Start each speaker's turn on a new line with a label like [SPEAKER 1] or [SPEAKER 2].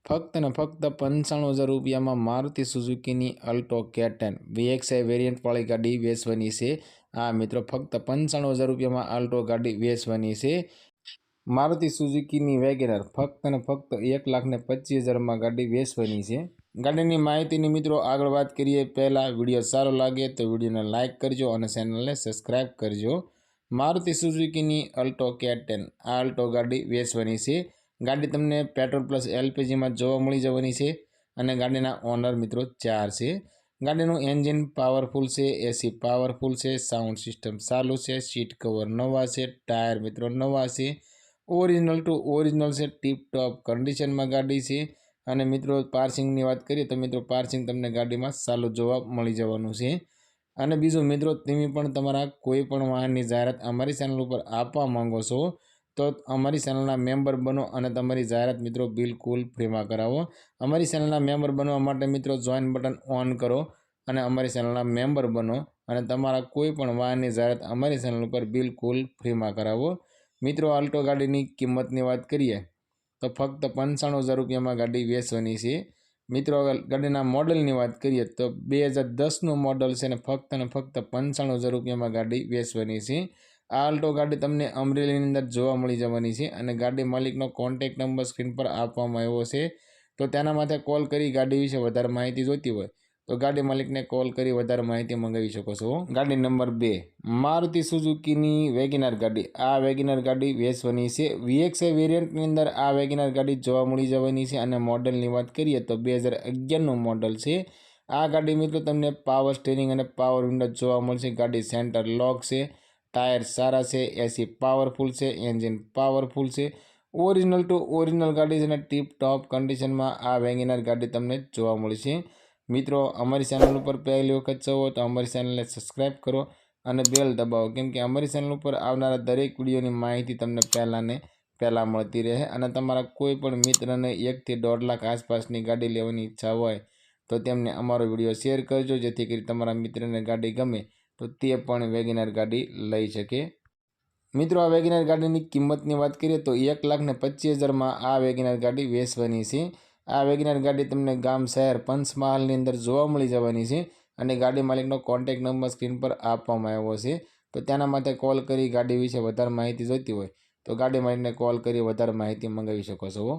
[SPEAKER 1] ફક્ત ને ફક્ત 95,000 રૂપિયામાં મારુતિ સુઝુકીની અલ્ટો K10 VXI વેરિયન્ટવાળી ગાડી વેચવાની છે। આ મિત્રો ફક્ત 95,000 રૂપિયામાં અલ્ટો ગાડી વેચવાની છે। મારુતિ સુઝુકીની વેગેનર ફક્ત ને ફક્ત 1,25,000માં ગાડી વેચવાની છે। ગાડીની માહિતીની મિત્રો આગળ વાત કરીએ પહેલાં વિડીયો સારો લાગે તો વિડીયોને લાઇક કરજો અને ચેનલને સબસ્ક્રાઈબ કરજો। મારુતિ સુઝુકીની અલ્ટો K10 આ અલ્ટો ગાડી વેચવાની છે। ગાડી તમને પેટ્રોલ પ્લસ LPGમાં જોવા મળી જવાની છે અને ગાડીના ઓનર મિત્રો 4 છે। ગાડીનું એન્જિન પાવરફુલ છે, એસી પાવરફુલ છે, સાઉન્ડ સિસ્ટમ ચાલુ છે, સીટ કવર નવા છે, ટાયર મિત્રો નવા છે, ઓરિજિનલ ટુ ઓરિજિનલ છે, ટીપ ટોપ કન્ડિશનમાં ગાડી છે। અને મિત્રો પાર્સિંગની વાત કરીએ તો મિત્રો પાર્સિંગ તમને ગાડીમાં ચાલુ જોવા મળી જવાનું છે। અને બીજું મિત્રો તમે પણ તમારા કોઈ પણ વાહનની જાહેરાત અમારી ચેનલ ઉપર આપવા માંગો છો તો અમારી ચેનલના મેમ્બર બનો અને તમારી જાહેરાત મિત્રો બિલકુલ ફ્રીમાં કરાવો। અમારી ચેનલના મેમ્બર બનવા માટે મિત્રો જોઈન બટન ઓન કરો અને અમારી ચેનલના મેમ્બર બનો અને તમારા કોઈ પણ વાહનની જાહેરાત અમારી ચેનલ ઉપર બિલકુલ ફ્રીમાં કરાવો। મિત્રો અલ્ટો ગાડીની કિંમતની વાત કરીએ તો ફક્ત 95,000 રૂપિયામાં ગાડી વેચવાની છે। મિત્રો ગાડીના મોડલની વાત કરીએ તો 2010નું મોડલ છે અને ફક્ત 95,000 રૂપિયામાં ગાડી વેચવાની છે। આ અલ્ટો ગાડી તમને અમરેલીની અંદર જોવા મળી જવાની છે અને ગાડી માલિકનો કોન્ટેક્ટ નંબર સ્ક્રીન પર આપવામાં આવ્યો છે, તો તેના માટે કોલ કરી ગાડી વિશે વધારે માહિતી જોઈતી હોય તો ગાડી માલિકને કોલ કરી વધારે માહિતી મંગાવી શકો છો। ગાડી નંબર 2 મારુતિ સુઝુકીની વેગેનર ગાડી આ વેગેનર ગાડી વેચવાની છે। VXI વેરિયન્ટની અંદર આ વેગેનર ગાડી જોવા મળી જવાની છે અને મોડલની વાત કરીએ તો 2011નું મોડલ છે। આ ગાડી મિત્રો તમને પાવર સ્ટીરિંગ અને પાવર વિન્ડો જોવા મળશે। ગાડી સેન્ટર લોક છે, ટાયર સારા છે, એસી પાવરફુલ છે, એન્જિન પાવરફુલ છે, ઓરિજિનલ ટુ ઓરિજિનલ ગાડી છે અને ટીપ ટોપ કન્ડિશનમાં આ વેગેનર ગાડી તમને જોવા મળશે। મિત્રો અમારી ચેનલ ઉપર પહેલી વખત છો તો અમારી ચેનલને સબસ્ક્રાઈબ કરો અને બેલ દબાવો, કેમ કે અમારી ચેનલ ઉપર આવનારા દરેક વિડીયોની માહિતી તમને પહેલાં મળતી રહે। અને તમારા કોઈ પણ મિત્રને 1 થી 1.5 લાખ આસપાસની ગાડી લેવાની ઈચ્છા હોય તો તેમને અમારો વિડીયો શેર કરજો, જેથી કરી તમારા મિત્રને ગાડી ગમે તો તે પણ વેગેનર ગાડી લઈ શકે। મિત્રો આ વેગેનર ગાડીની કિંમતની વાત કરીએ તો 1,25,000માં આ વેગેનર ગાડી વેચવાની છે। આ વેગેનર ગાડી તમને ગામ શહેર પંચમહાલની અંદર જોવા મળી જવાની છે અને ગાડી માલિકનો કોન્ટેક્ટ નંબર સ્ક્રીન પર આપવામાં આવ્યો છે, તો તેના માટે કોલ કરી ગાડી વિશે વધારે માહિતી જોઈતી હોય તો ગાડી માલિકને કોલ કરી વધારે માહિતી મંગાવી શકો છો।